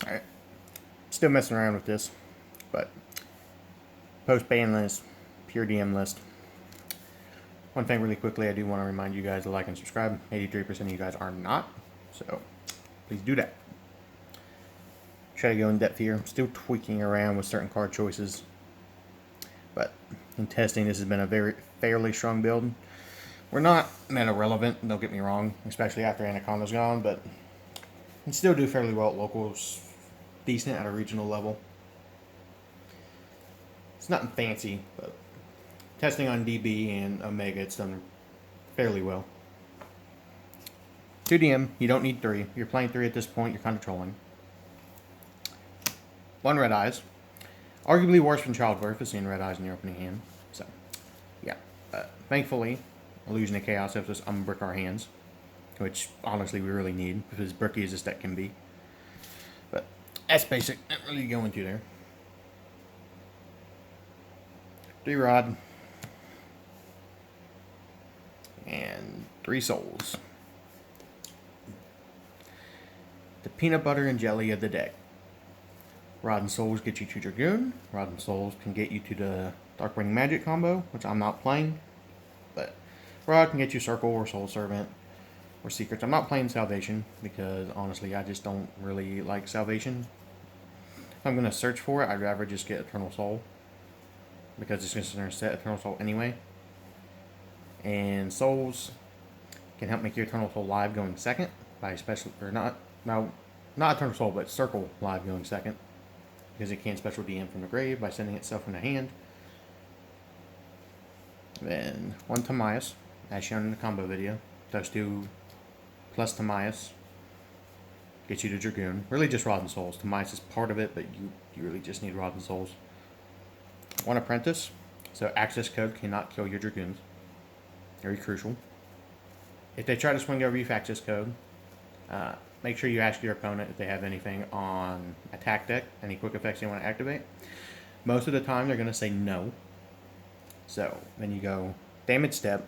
Alright, still messing around with this, but post ban list, pure DM list. One thing really quickly, I do want to remind you guys to like and subscribe. 83% of you guys are not, so please do that. Try to go in depth here. I'm still tweaking around with certain card choices, but in testing, this has been a fairly strong build. We're not meta relevant, don't get me wrong, especially after Anaconda's gone, but can still do fairly well at locals, decent at a regional level. It's nothing fancy, but testing on DB and Omega, it's done fairly well. 2DM, you don't need 3. You're playing 3 at this point, you're kind of trolling. 1 Red Eyes. Arguably worse than Childbirth is seeing Red Eyes in your opening hand. So, yeah. Thankfully, Illusion of Chaos helps us unbrick our hands, which honestly we really need, because as bricky as this deck can be. But that's basic. Not really going to there. 3 Rod. And 3 Souls. The peanut butter and jelly of the deck. Rod and Souls get you to Dragoon. Rod and Souls can get you to the Darkwing Magic combo, which I'm not playing. But Rod can get you Circle or Soul Servant or Secrets. I'm not playing Salvation because honestly I just don't really like Salvation. If I'm going to search for it, I'd rather just get Eternal Soul because it's just going to set Eternal Soul anyway. And Souls can help make your Eternal Soul live going second by special, or not Eternal Soul, but Circle live going second, because it can special DM from the grave by sending itself in the hand. Then 1 Timaeus, as shown in the combo video. Those 2 plus Timaeus get you to Dragoon. Really just Rod and Souls. Timaeus is part of it, but you really just need Rod and Souls. 1 Apprentice, so access code cannot kill your Dragoons. Very crucial. If they try to swing over you for access code, make sure you ask your opponent if they have anything on attack deck, any quick effects they want to activate. Most of the time, they're going to say no. So, then you go damage step,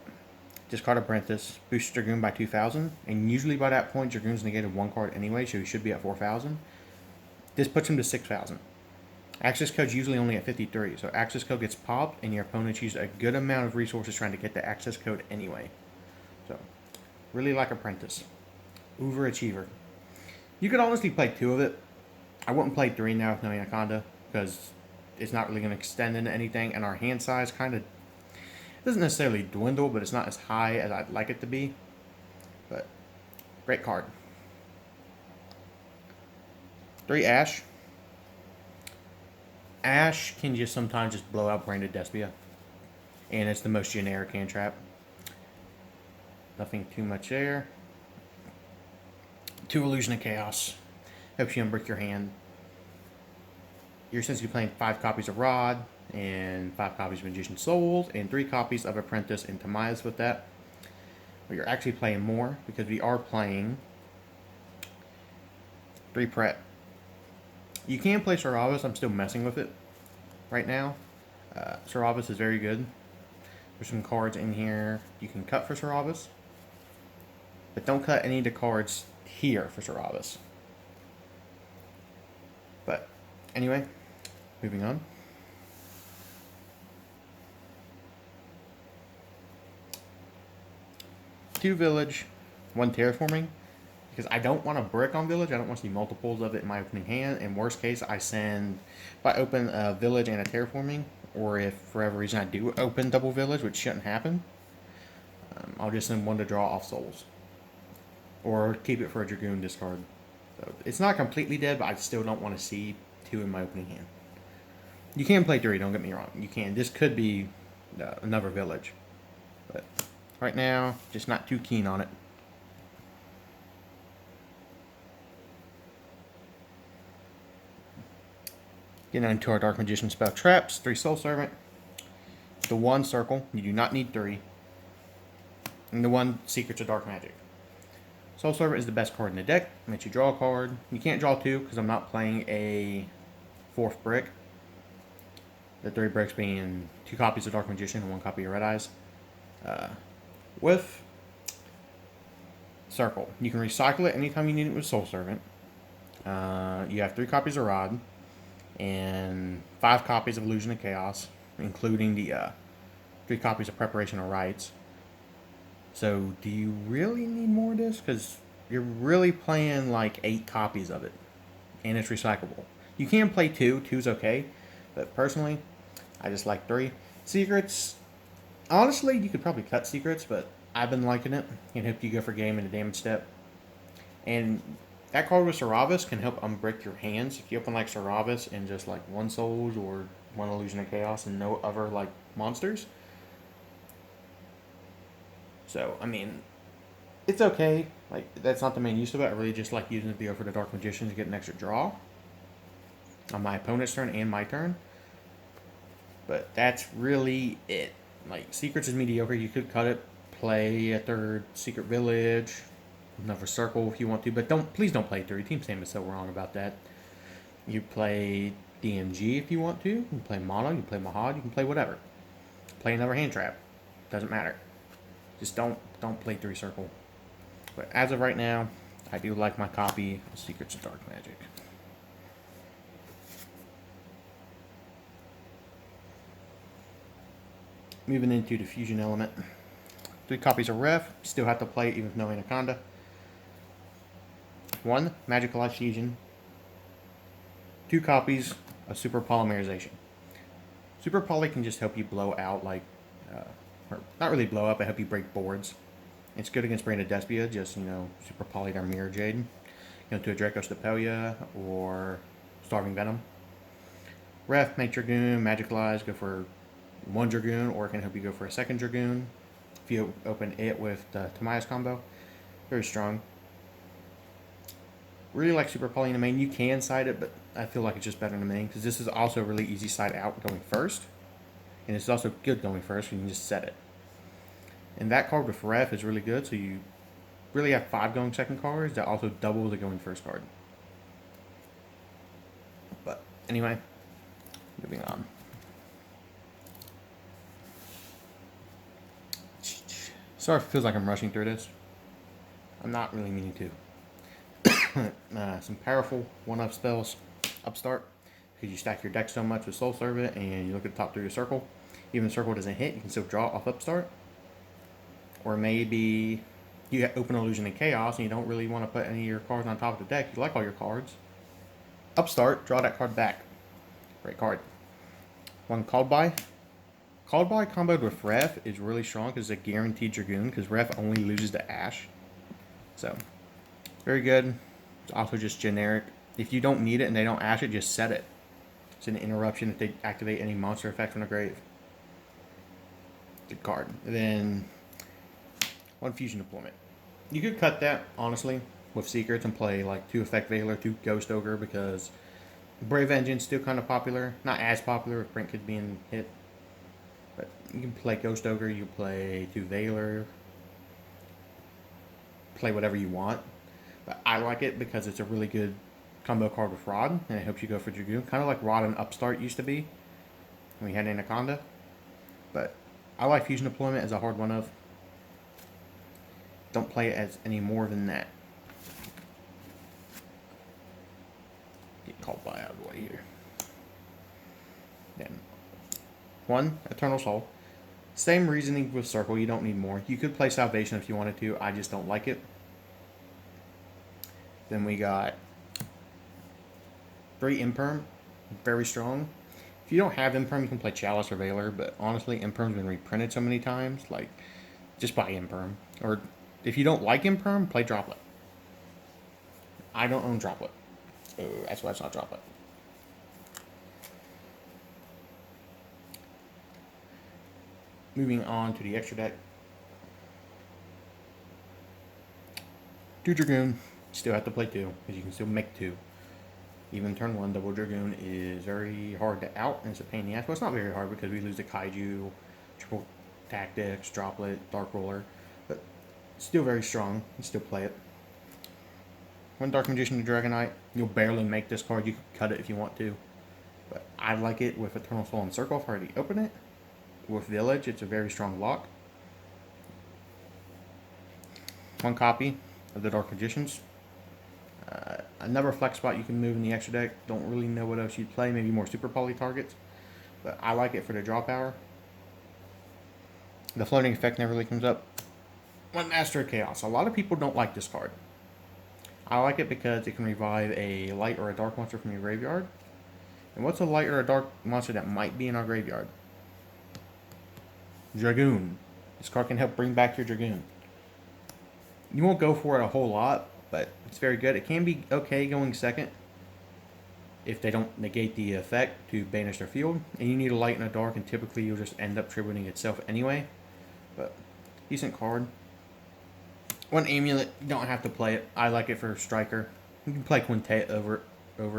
discard Apprentice, boost Dragoon by 2,000, and usually by that point, Dragoon's negated 1 card anyway, so he should be at 4,000. This puts him to 6,000. Access code's usually only at 53, so access code gets popped, and your opponents use a good amount of resources trying to get the access code anyway. So, really like Apprentice. Overachiever. You could honestly play 2 of it. I wouldn't play 3 now with no Anaconda, because it's not really going to extend into anything, and our hand size kind of doesn't necessarily dwindle, but it's not as high as I'd like it to be. But, great card. 3 Ash. Ash can just sometimes just blow out Branded Despia, and it's the most generic hand trap. Nothing too much there. 2 Illusion of Chaos. Helps you unbrick your hand. You're essentially playing 5 copies of Rod, and 5 copies of Magician Souls, and 3 copies of Apprentice and Timaeus with that. But you're actually playing more, because we are playing 3 Pret. You can play Saravis. I'm still messing with it right now. Saravis is very good. There's some cards in here you can cut for Saravis, but don't cut any of the cards here for Saravis. But anyway, moving on. Two Village, 1 Terraforming. Because I don't want to brick on Village. I don't want to see multiples of it in my opening hand. In worst case, I if I open a Village and a Terraforming, or if for whatever reason I do open double Village, which shouldn't happen, I'll just send 1 to draw off Souls. Or keep it for a Dragoon discard. So it's not completely dead, but I still don't want to see 2 in my opening hand. You can play 3, don't get me wrong. You can. This could be another Village. But right now, just not too keen on it. Getting into our Dark Magician spell traps. 3 Soul Servant. The 1 Circle. You do not need 3. And the 1 Secrets of Dark Magic. Soul Servant is the best card in the deck. Makes you draw a card. You can't draw 2 because I'm not playing a 4th brick. The 3 bricks being 2 copies of Dark Magician and 1 copy of Red Eyes. With Circle, you can recycle it anytime you need it with Soul Servant. You have 3 copies of Rod and 5 copies of Illusion of Chaos, including the 3 copies of Preparation of Rites. So, do you really need more of this? Because you're really playing like 8 copies of it, and it's recyclable. You can play 2, two's okay, but personally, I just like 3. Secrets, honestly, you could probably cut secrets, but I've been liking it. Can help you go for game in a damage step. And that card with Saravis can help unbrick your hands. If you open like Saravis and just like 1 Souls or 1 Illusion of Chaos and no other like monsters. So, I mean, it's okay. Like, that's not the main use of it. I really just like using it to go for the Dark Magician to get an extra draw on my opponent's turn and my turn. But that's really it. Like, Secrets is mediocre. You could cut it, play a 3rd Secret Village, another Circle if you want to, but please don't play 3. Team Sam is so wrong about that. You play DMG if you want to. You can play Mono, you can play Mahad, you can play whatever. Play another hand trap. Doesn't matter. Just don't play 3 Circle. But as of right now, I do like my copy of Secrets of Dark Magic. Moving into the Fusion Element. 3 copies of Ref. Still have to play it even with no Anaconda. 1 Magical Life Fusion. 2 copies of Super Polymerization. Super Poly can just help you blow out, like, or not really blow up, but help you break boards. It's good against Brain of Despia, just, Super Poly their Mirror Jade. To a Draco Stapelia or Starving Venom. Ref, make Dragoon, Magicalize, go for 1 Dragoon, or it can help you go for a 2nd Dragoon. If you open it with the Tamias combo, very strong. Really like Super Poly in the main. You can side it, but I feel like it's just better in the main, because this is also a really easy side out going first. And it's also good going first, you can just set it. And that card with Ref is really good, so you really have 5 going second cards that also double the going first card. But anyway, moving on. Sorry if it feels like I'm rushing through this. I'm not really meaning to. Some powerful 1-up spells. Upstart, because you stack your deck so much with Soul Servant and you look at the top 3 of your circle. Even if the circle doesn't hit, you can still draw off Upstart. Or maybe you open Illusion and Chaos and you don't really want to put any of your cards on top of the deck. You like all your cards. Upstart, draw that card back. Great card. 1 Called By. Called By comboed with Ref is really strong because it's a guaranteed Dragoon, because Ref only loses to Ash. So, very good. It's also just generic. If you don't need it and they don't Ash it, just set it. It's an interruption if they activate any monster effect from the grave. Good card. And then 1 Fusion Deployment. You could cut that, honestly, with Secrets and play like 2 Effect Veiler, 2 Ghost Ogre, because Brave Engine's still kind of popular. Not as popular with Brink Kid being hit. But you can play Ghost Ogre, you can play 2 Veiler. Play whatever you want. But I like it because it's a really good combo card with Rod, and it helps you go for Dragoon. Kind of like Rod and Upstart used to be when we had Anaconda. But I like Fusion Deployment as a hard 1-of. Don't play it as any more than that. Get Called By out of the way here. Then 1 Eternal Soul. Same reasoning with Circle, you don't need more. You could play Salvation if you wanted to, I just don't like it. Then we got 3 Imperm, very strong. If you don't have Imperm, you can play Chalice or Veiler, but honestly, Imperm's been reprinted so many times, like, just buy Imperm. Or if you don't like Imperm, play Droplet. I don't own Droplet. That's why it's not Droplet. Moving on to the extra deck. 2 Dragoon. Still have to play 2, because you can still make 2. Even turn 1, double Dragoon is very hard to out, and it's a pain in the ass. Well, it's not very hard because we lose the Kaiju, Triple Tactics, Droplet, Dark Roller. But still very strong. You can still play it. 1 Dark Magician to Dragonite. You'll barely make this card. You can cut it if you want to. But I like it with Eternal Soul and Circle if I already open it. With Village, it's a very strong lock. 1 copy of the Dark Magicians. Another flex spot you can move in the extra deck. Don't really know what else you'd play. Maybe more super poly targets. But I like it for the draw power. The floating effect never really comes up. One Master of Chaos. A lot of people don't like this card. I like it because it can revive a light or a dark monster from your graveyard. And what's a light or a dark monster that might be in our graveyard? Dragoon. This card can help bring back your Dragoon. You won't go for it a whole lot, but it's very good. It can be okay going second if they don't negate the effect to banish their field. And you need a light and a dark, and typically you'll just end up tributing itself anyway. But decent card. One Amulet, you don't have to play it. I like it for Striker. You can play Quintet over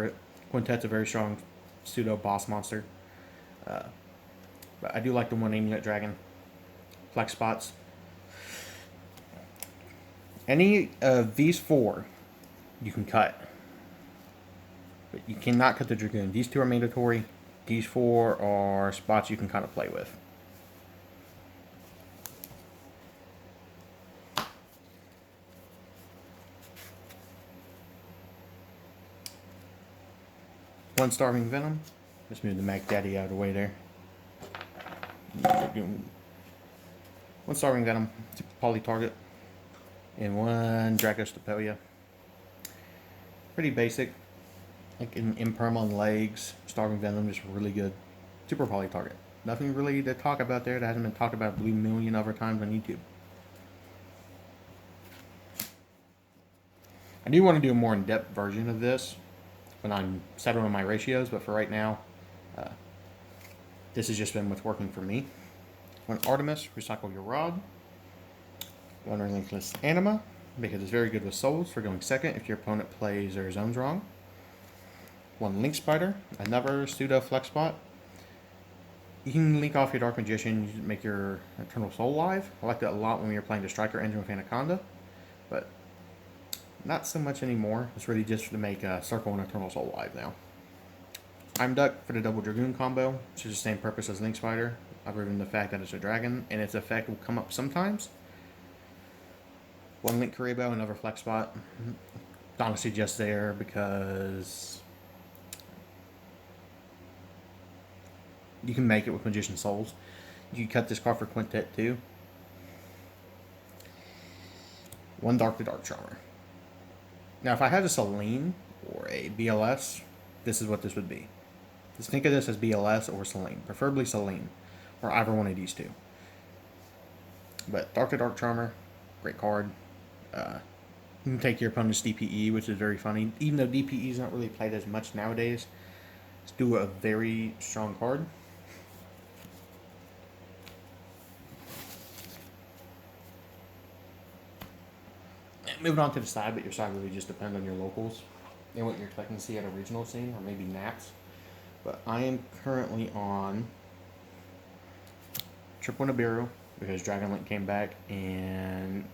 it. Quintet's a very strong pseudo boss monster. But I do like the one Amulet Dragon. Flex spots. Any of these four you can cut. But you cannot cut the Dragoon. These two are mandatory. These four are spots you can kind of play with. One Starving Venom. Let's move the Mac Daddy out of the way there. One Starving Venom, poly target. And one Dragostapelia. Pretty basic. Like an Imperma on legs. Starving Venom, just really good. Super poly target. Nothing really to talk about there that hasn't been talked about a million other times on YouTube. I do want to do a more in-depth version of this when I'm settled on my ratios, but for right now, this has just been what's working for me. One Artemis, recycle your rod. One Relentless Anima, because it's very good with souls for going second if your opponent plays their zones wrong. One Link Spider, another pseudo flex spot. You can link off your Dark Magician, you make your Eternal Soul live. I liked it a lot when we were playing the Striker engine with Anaconda, but not so much anymore. It's really just to make Circle and Eternal Soul live now. I'm Duck for the double Dragoon combo, which is the same purpose as Link Spider, other than the fact that it's a dragon, and its effect will come up sometimes. One Link Karibo, another flex spot. Honestly just there because you can make it with Magician Souls. You can cut this card for Quintet too. One Dark to Dark Charmer. Now if I had a Selene or a BLS, this is what this would be. Just think of this as BLS or Selene. Preferably Selene. Or either one of these two. But Dark to Dark Charmer, great card. You can take your opponent's DPE, which is very funny. Even though DPE is not really played as much nowadays, it's still a very strong card. And moving on to the side, but your side really just depends on your locals and what you're expecting to see at a regional scene, or maybe Nats. But I am currently on Triple Nibiru because Dragon Link came back, and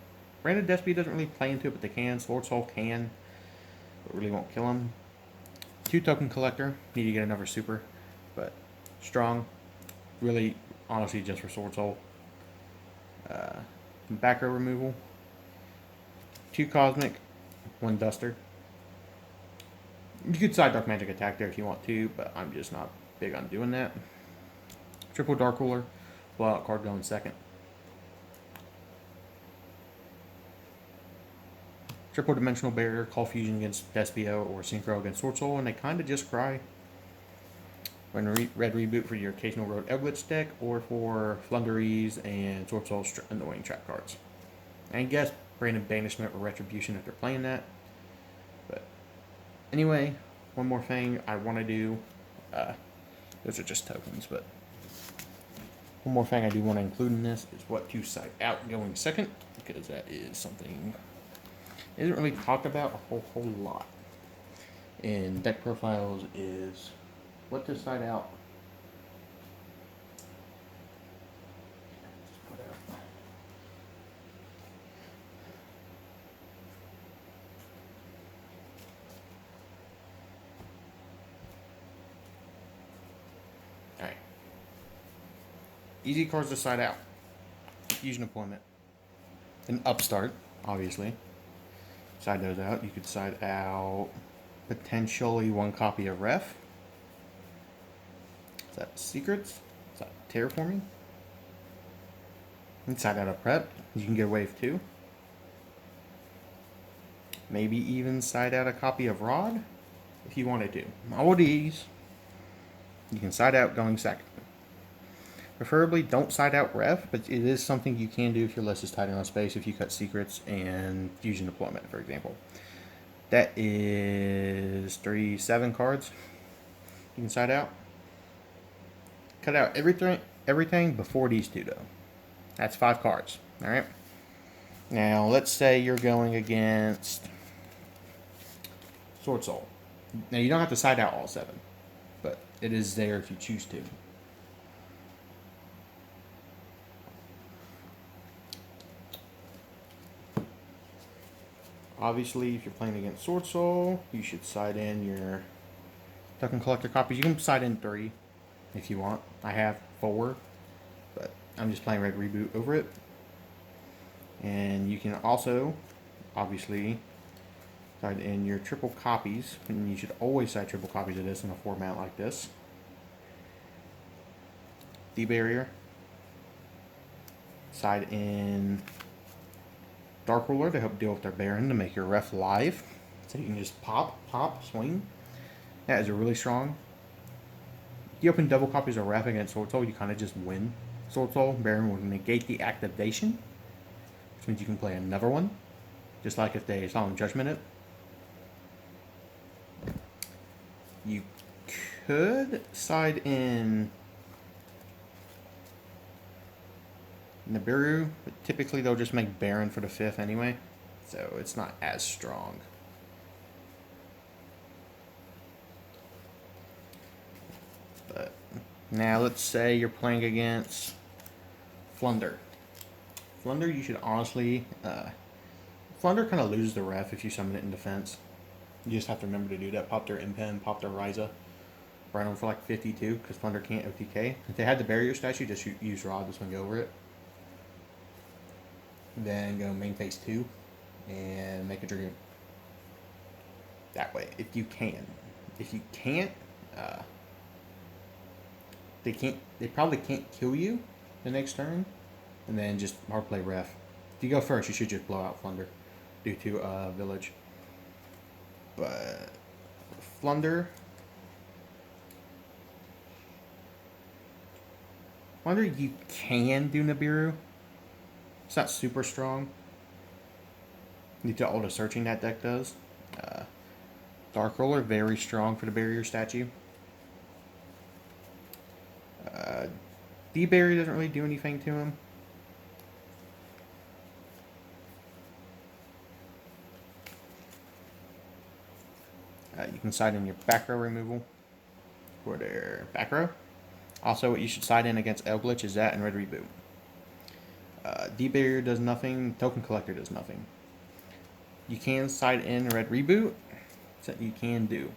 Branded Despy doesn't really play into it, but they can. Sword Soul can, but really won't kill him. 2 Token Collector, need to get another super, but strong. Really, honestly, just for Sword Soul. Back row removal. 2 Cosmic, 1 Duster. You could side Dark Magic attack there if you want to, but I'm just not big on doing that. Triple Dark Cooler, blowout card going second. Triple Dimensional Barrier, Call Fusion against Despio or Synchro against Sword Soul, and they kind of just cry. When Red Reboot for your occasional Road Eldritch deck, or for Flungaries and Sword Soul annoying trap cards. And I guess Branded Banishment or Retribution if they're playing that. But anyway, one more thing I want to do. Those are just tokens, but one more thing I do want to include in this is what to side out going second, because that is something that isn't really talked about a whole lot in deck profiles, is what to side out. Alright. Easy cards to side out. Fusion Appointment. An Upstart, obviously. Side those out. You could side out potentially one copy of Ref. Is that Secrets? Is that Terraforming? And side out a Prep. You can get away with 2. Maybe even side out a copy of Rod if you wanted to. All these you can side out going second. Preferably don't side out Ref, but it is something you can do if your list is tight on space, if you cut Secrets and Fusion Deployment, for example. That is 7 cards you can side out. Cut out everything before these 2, though. That's 5 cards. Alright? Now, let's say you're going against Sword Soul. Now, you don't have to side out all 7, but it is there if you choose to. Obviously, if you're playing against Sword Soul, you should side in your Token Collector copies. You can side in 3 if you want. I have 4, but I'm just playing Red Reboot over it. And you can also, obviously, side in your triple copies. And you should always side triple copies of this in a format like this. D-Barrier. Side in Dark Ruler to help deal with their Baron to make your Ref live. So you can just pop, swing. That is really strong. If you open double copies of Ref against Sword Soul, you kind of just win. Sword Soul, Baron will negate the activation, which means you can play another one. Just like if they Solemn Judgment it. You could side in Nibiru, but typically they'll just make Baron for the 5th anyway, so it's not as strong. But now let's say you're playing against Flunder. Flunder, you should honestly, Flunder kind of loses the Ref if you summon it in defense. You just have to remember to do that. Pop their Impen, pop their Ryza. Right on for like 52, because Flunder can't OTK. If they had the barrier statue, just use Rod to swing over it. Then go main phase 2 and make a Dragoon. That way, if you can. If you can't, they probably can't kill you the next turn, and then just hard play Ref. If you go first, you should just blow out Flunder due to Village. But Flunder, you can do Nibiru. It's not super strong. Due to all the searching that deck does. Dark Roller, very strong for the barrier statue. D-Barrier doesn't really do anything to him. You can side in your back row removal for their back row. Also, what you should side in against Eldritch is that and Red Reboot. D-Barrier does nothing. Token Collector does nothing. You can side in Red Reboot. That you can do.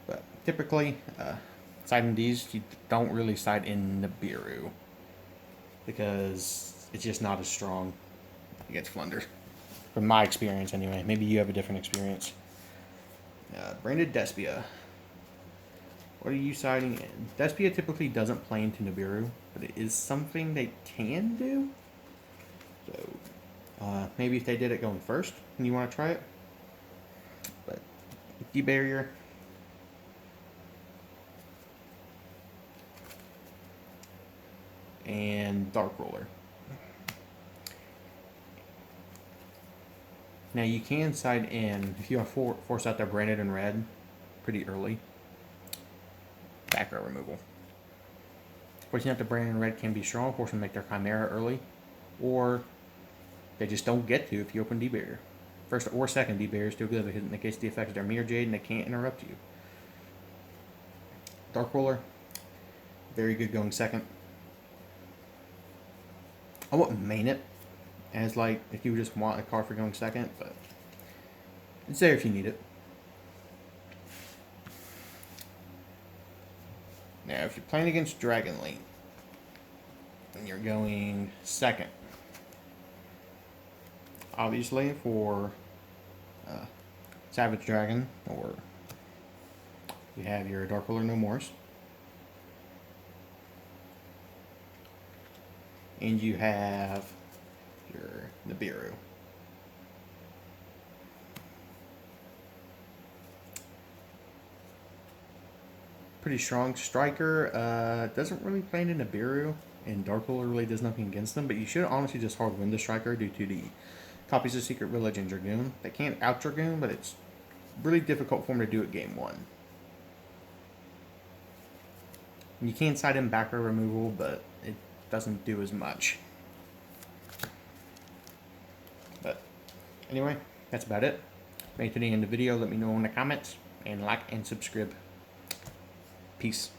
But typically, side in these, you don't really side in Nibiru. Because it's just not as strong against Flunder. From my experience, anyway. Maybe you have a different experience. Branded Despia. What are you siding in? Despia typically doesn't play into Nibiru, but it is something they can do. So, maybe if they did it going first and you want to try it. But, D-Barrier. And Dark Roller. Now you can side in, if you have force out their Branded in red pretty early, back row removal. Forcing out the Branded in red can be strong, force them to make their Chimera early, or they just don't get to if you open D-Barrier. First or second D-Barrier is still good because it negates the effects of their Mirror Jade and they can't interrupt you. Dark Roller, very good going second. I wouldn't main it as like if you just want a card for going second, but it's there if you need it. Now, if you're playing against Dragon Link and you're going second, obviously for Savage Dragon, or you have your Dark Ruler No Mores. And you have your Nibiru. Pretty strong striker. Doesn't really play into Nibiru, and Dark Ruler really does nothing against them, but you should honestly just hard win the striker due to the copies of Secret Village and Dragoon. They can't out Dragoon, but it's really difficult for them to do it game one. You can side in backer removal, but it doesn't do as much. But anyway, that's about it. Made it to the end of the video. Let me know in the comments, and like and subscribe. Peace.